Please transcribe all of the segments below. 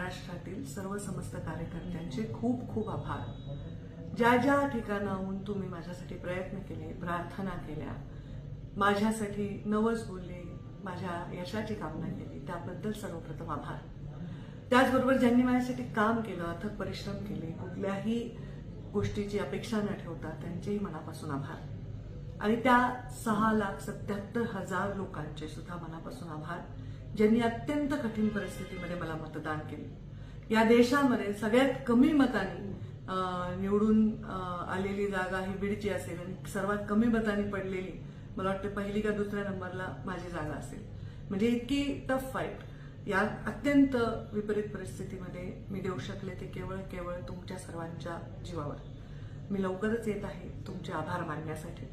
महाराष्ट्रातील सर्व समस्त कार्यकर्त्यांचे खूप खूप आभार। ज्या ज्या ठिकाणाहून तुम्ही माझ्यासाठी प्रयत्न केले, प्रार्थना केल्या, माझ्यासाठी नवस बोलले, माझ्या यशाची कामना केली, त्याबद्दल सर्वप्रथम आभार। त्याचबरोबर ज्यांनी माझ्यासाठी काम केलं, अथक परिश्रम केले, कुठल्याही गोष्टीची अपेक्षा न ठेवता त्यांचेही मनापासून आभार। आणि त्या 6,77,000 लोकांचे सुद्धा मनापासून आभार, ज्यांनी अत्यंत कठीण परिस्थितीमध्ये मला मतदान केले। या देशामध्ये सगळ्यात कमी मतांनी निवडून आलेली जागा ही बीडची असेल आणि सर्वात कमी मतांनी पडलेली मला वाटतं पहिली का दुसऱ्या नंबरला माझी जागा असेल। म्हणजे इतकी टफ फाईट या अत्यंत विपरीत परिस्थितीमध्ये मी देऊ शकले ते केवळ तुमच्या सर्वांच्या जीवावर। मी लवकरच येत आहे तुमचे आभार मानण्यासाठी।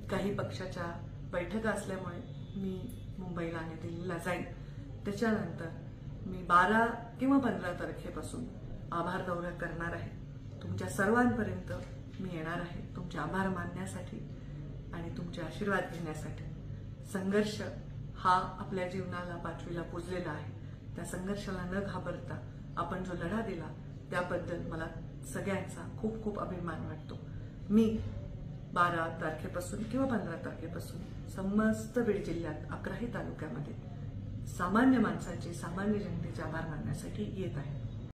काही पक्षाच्या बैठका असल्यामुळे मी मुंबईला आणि दिल्लीला जाईन। त्याच्यानंतर मी 12 किंवा 15 तारखेपासून आभार दौरा करणार आहे। तुमच्या सर्वांपर्यंत मी येणार आहे तुमचे आभार मानण्यासाठी आणि तुमचे आशीर्वाद घेण्यासाठी। संघर्ष हा आपल्या जीवनाला 5वीला पुजलेला आहे। त्या संघर्षाला न घाबरता आपण जो लढा दिला त्याबद्दल मला सगळ्यांचा खूप खूप अभिमान वाटतो। मी 12 तारखेपासून किंवा 15 तारखेपासून समस्त बीड जिल्ह्यात 11ही तालुक्यामध्ये सामान्य माणसाचे, सामान्य जनतेचे आभार मानण्यासाठी येत आहे।